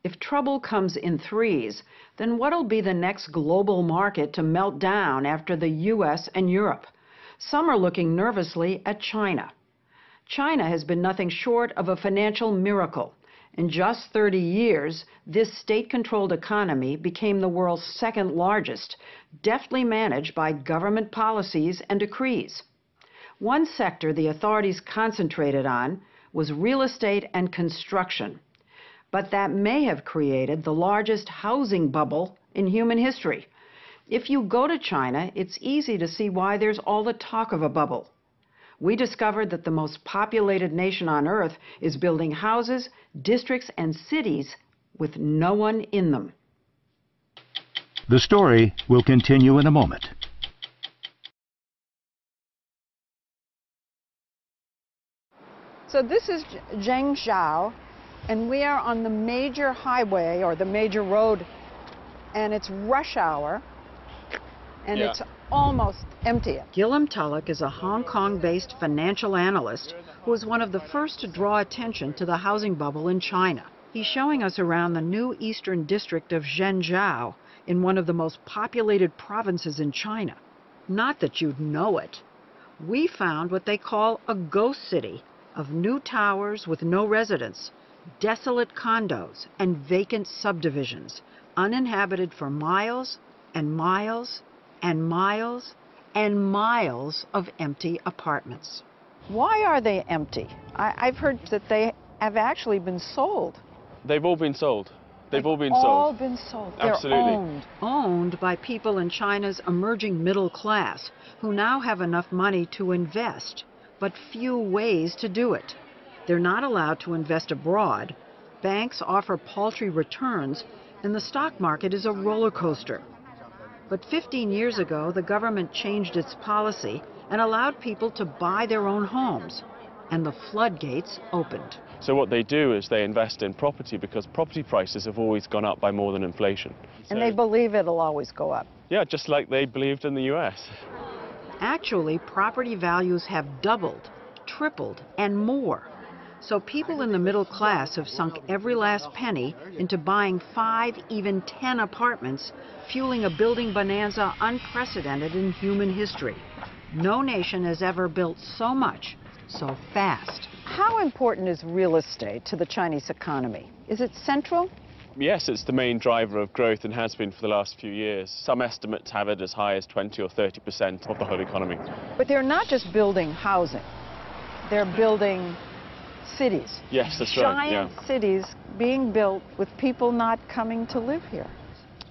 If trouble comes in threes, then what'll be the next global market to melt down after the US and Europe? Some are looking nervously at China. China has been nothing short of a financial miracle. In just 30 years, this state-controlled economy became the world's second largest, deftly managed by government policies and decrees. One sector the authorities concentrated on was real estate and construction. But that may have created the largest housing bubble in human history. If you go to China, it's easy to see why there's all the talk of a bubble. We discovered that the most populated nation on earth is building houses, districts, and cities with no one in them. The story will continue in a moment. So this is Zhengzhou, and we are on the major highway, or the major road, and it's rush hour, and it's almost empty. Gilliam Tulloch is a Hong Kong-based financial analyst who was one of the first to draw attention to the housing bubble in China. He's showing us around the new eastern district of Zhengzhou in one of the most populated provinces in China. Not that you'd know it. We found what they call a ghost city of new towers with no residents, desolate condos, and vacant subdivisions, uninhabited for miles and miles and miles and miles of empty apartments. Why are they empty? I've heard that they have actually been sold. They've all been sold. They've all been sold. Absolutely. They're owned. Owned by people in China's emerging middle class who now have enough money to invest, but few ways to do it. They're not allowed to invest abroad. Banks offer paltry returns, and the stock market is a roller coaster. But 15 years ago, the government changed its policy and allowed people to buy their own homes, and the floodgates opened. So what they do is they invest in property because property prices have always gone up by more than inflation. And they believe it'll always go up. Yeah, just like they believed in the US. Actually, property values have doubled, tripled, and more. So people in the middle class have sunk every last penny into buying 5, even 10 apartments, fueling a building bonanza unprecedented in human history. No nation has ever built so much, so fast. How important is real estate to the Chinese economy? Is it central? Yes, it's the main driver of growth and has been for the last few years. Some estimates have it as high as 20 or 30% of the whole economy. But they're not just building housing. They're building cities. Yes, that's right. Giant cities being built with people not coming to live here.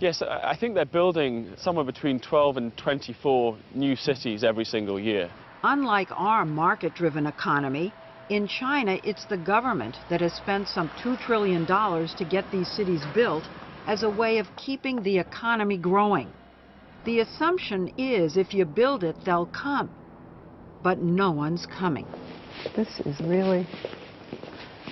Yes, I think they're building somewhere between 12 and 24 new cities every single year. Unlike our market-driven economy, in China, it's the government that has spent some $2 trillion to get these cities built as a way of keeping the economy growing. The assumption is if you build it, they'll come. But no one's coming. This is really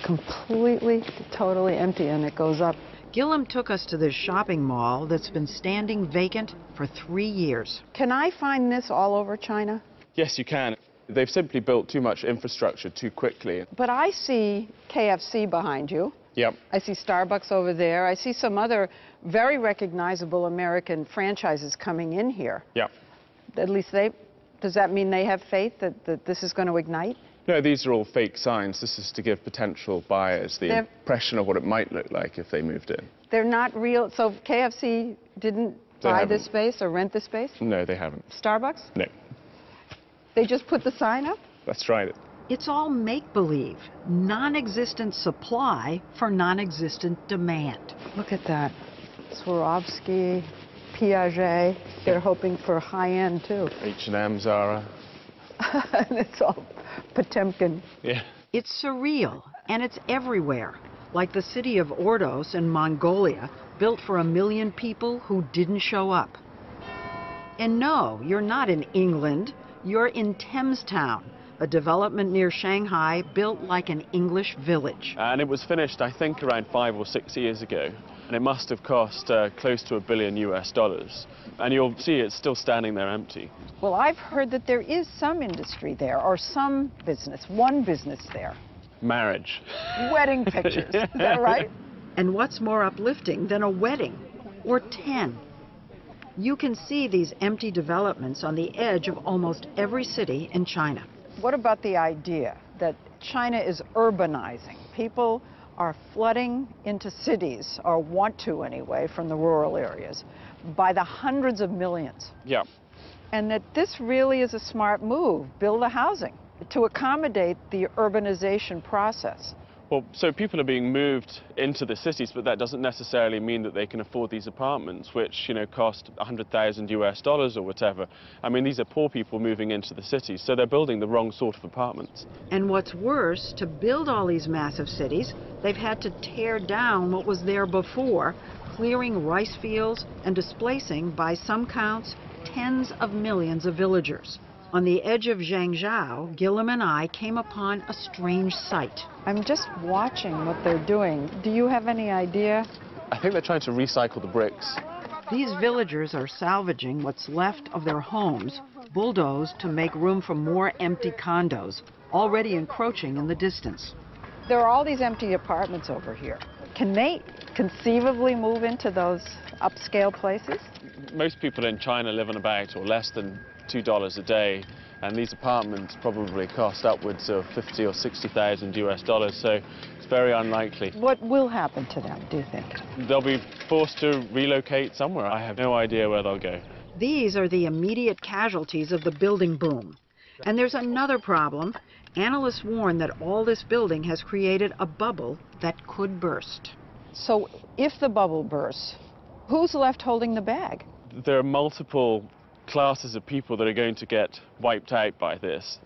completely, totally empty, and it goes up. Gilliam took us to this shopping mall that's been standing vacant for 3 years. Can I find this all over China? Yes, you can. They've simply built too much infrastructure too quickly. But I see KFC behind you. Yep. I see Starbucks over there. I see some other very recognizable American franchises coming in here. Yep. At least does that mean they have faith that this is going to ignite? No, these are all fake signs. This is to give potential buyers the impression of what it might look like if they moved in. They're not real. So KFC didn't buy this space or rent this space? No, they haven't. Starbucks? No. They just put the sign up? That's right. It's all make-believe, non-existent supply for non-existent demand. Look at that. Swarovski, Piaget. They're hoping for high-end, too. H&M, Zara. And it's all Potemkin. Yeah. It's surreal, and it's everywhere, like the city of Ordos in Mongolia, built for 1 million people who didn't show up. And no, you're not in England. You're in Thamestown, a development near Shanghai built like an English village. And it was finished, I think, around 5 or 6 years ago. And it must have cost close to $1 billion US. And you'll see it's still standing there empty. Well, I've heard that there is some industry there, or some business, one business there. Marriage. Wedding pictures. Is that right? And what's more uplifting than a wedding? Or 10? You can see these empty developments on the edge of almost every city in China. What about the idea that China is urbanizing? People are flooding into cities, or want to anyway, from the rural areas, by the hundreds of millions. Yeah. And that this really is a smart move, build the housing to accommodate the urbanization process. Well, so people are being moved into the cities, but that doesn't necessarily mean that they can afford these apartments, which, cost $100,000 or whatever. I mean, these are poor people moving into the cities, so they're building the wrong sort of apartments. And what's worse, to build all these massive cities, they've had to tear down what was there before, clearing rice fields and displacing, by some counts, tens of millions of villagers. On the edge of Zhangzhou, Gilliam and I came upon a strange sight. I'm just watching what they're doing. Do you have any idea? I think they're trying to recycle the bricks. These villagers are salvaging what's left of their homes, bulldozed to make room for more empty condos, already encroaching in the distance. There are all these empty apartments over here. Can they conceivably move into those upscale places? Most people in China live on about, or less than, $2 a day, and these apartments probably cost upwards of $50,000 or $60,000, so it's very unlikely. What will happen to them, do you think? They'll be forced to relocate somewhere. I have no idea where they'll go. These are the immediate casualties of the building boom. And there's another problem. Analysts warn that all this building has created a bubble that could burst. So if the bubble bursts, who's left holding the bag? There are multiple classes of people that are going to get wiped out by this.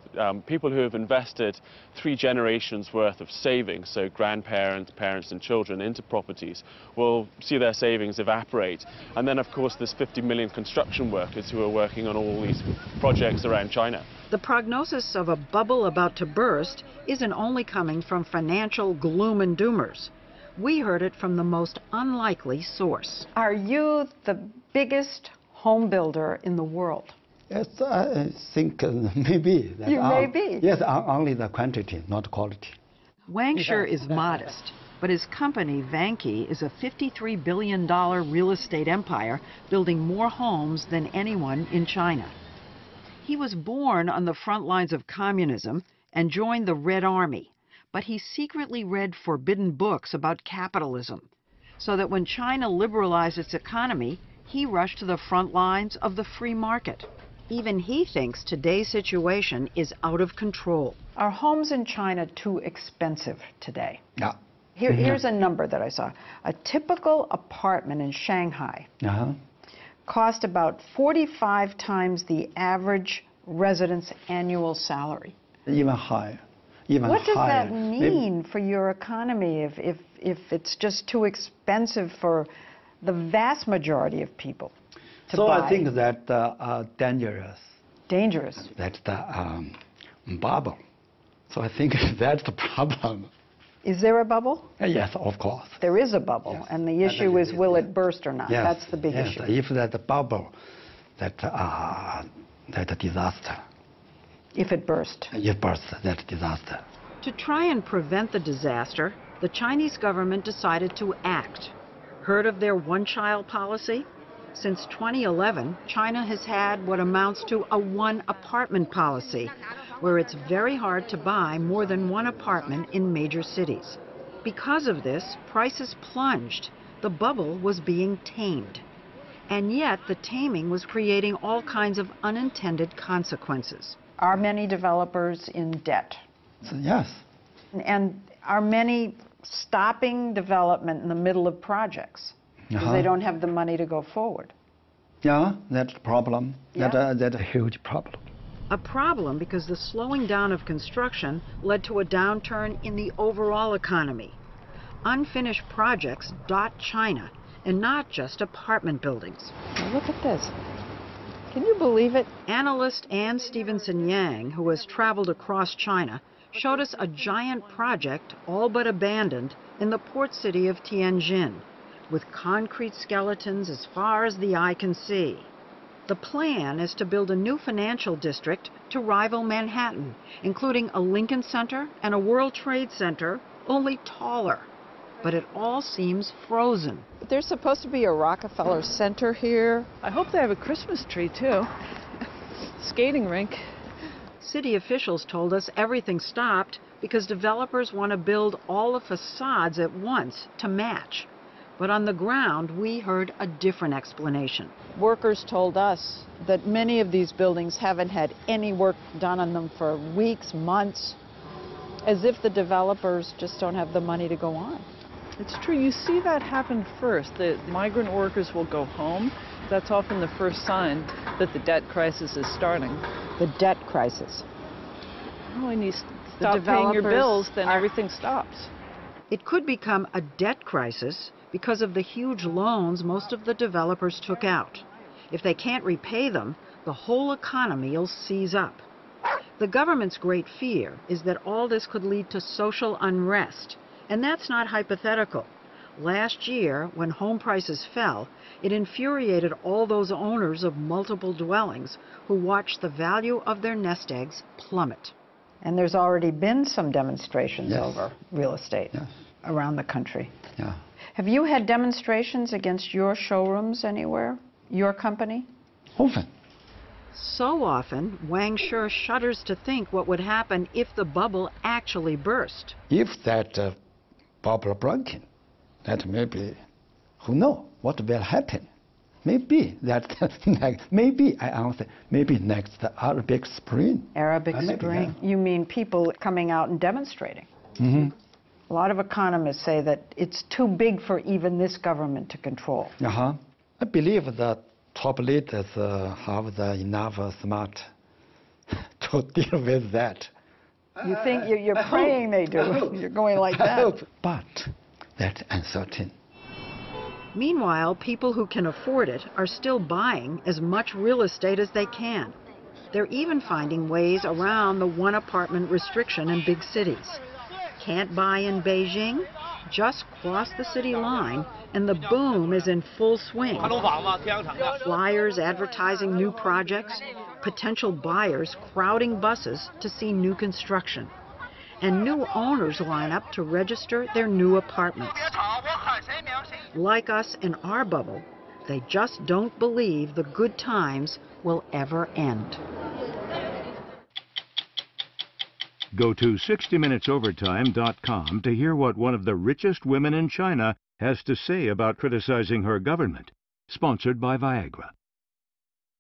People who have invested 3 generations worth of savings, so grandparents, parents and children, into properties, will see their savings evaporate. And then, of course, there's 50 million construction workers who are working on all these projects around China. The prognosis of a bubble about to burst isn't only coming from financial gloom and doomers. We heard it from the most unlikely source. Are you the biggest home builder in the world? Yes, I think maybe. You may be. Yes, only the quantity, not quality. Wang Shi is modest, but his company, Vanke, is a $53 billion real estate empire building more homes than anyone in China. He was born on the front lines of communism and joined the Red Army, but he secretly read forbidden books about capitalism, so that when China liberalized its economy, he rushed to the front lines of the free market. Even he thinks today's situation is out of control. Are homes in China too expensive today? Yeah. Here's a number that I saw. A typical apartment in Shanghai cost about 45 times the average resident's annual salary. Even higher. Even what does higher. that mean for your economy if it's just too expensive for the vast majority of people to so buy? I think that dangerous. Dangerous. That's the bubble. So I think that's the problem. Is there a bubble? Yes, of course. There is a bubble, Yes. and the issue is will it burst or not? Yes. That's the big yes. issue. If that bubble, that disaster. If it burst. It bursts, that disaster. To try and prevent the disaster, the Chinese government decided to act. Heard of their one-child policy? Since 2011, China has had what amounts to a one-apartment policy, where it's very hard to buy more than one apartment in major cities. Because of this, prices plunged. The bubble was being tamed. And yet, the taming was creating all kinds of unintended consequences. Are many developers in debt? So, yes. And are many stopping development in the middle of projects because they don't have the money to go forward? Yeah, that's a problem. Yeah? That's a huge problem. A problem because the slowing down of construction led to a downturn in the overall economy. Unfinished projects dot China, and not just apartment buildings. Look at this. Can you believe it? Analyst Ann Stevenson Yang, who has traveled across China, showed us a giant project, all but abandoned, in the port city of Tianjin, with concrete skeletons as far as the eye can see. The plan is to build a new financial district to rival Manhattan, including a Lincoln Center and a World Trade Center, only taller. but it all seems frozen. There's supposed to be a Rockefeller Center here. I hope they have a Christmas tree, too. Skating rink. City officials told us everything stopped because developers want to build all the facades at once to match. But on the ground, we heard a different explanation. Workers told us that many of these buildings haven't had any work done on them for weeks, months, as if the developers just don't have the money to go on. It's true. You see that happen first. The migrant workers will go home. That's often the first sign that the debt crisis is starting. The debt crisis. When you stop paying your bills, then everything stops. It could become a debt crisis because of the huge loans most of the developers took out. If they can't repay them, the whole economy will seize up. The government's great fear is that all this could lead to social unrest, and that's not hypothetical. Last year, when home prices fell, it infuriated all those owners of multiple dwellings who watched the value of their nest eggs plummet. And there's already been some demonstrations Yes. over real estate Yes. around the country. Yeah. Have you had demonstrations against your showrooms anywhere? Your company? Often. So often, Wang Shi shudders to think what would happen if the bubble actually burst. If that bubble breaking, that maybe, who knows what will happen? Maybe that, maybe I answer, maybe next Arabic Spring. Arabic Maybe, Spring. yeah. You mean people coming out and demonstrating? Mm-hmm. A lot of economists say that it's too big for even this government to control. Uh-huh. I believe the top leaders have the enough smart to deal with that. You think you're praying they do. You're going like that. But that's uncertain. Meanwhile, people who can afford it are still buying as much real estate as they can. They're even finding ways around the one-apartment restriction in big cities. Can't buy in Beijing? Just cross the city line and the boom is in full swing. Flyers advertising new projects, potential buyers crowding buses to see new construction, and new owners line up to register their new apartments. Like us in our bubble, they just don't believe the good times will ever end. Go to 60minutesovertime.com to hear what one of the richest women in China has to say about criticizing her government. Sponsored by Viagra.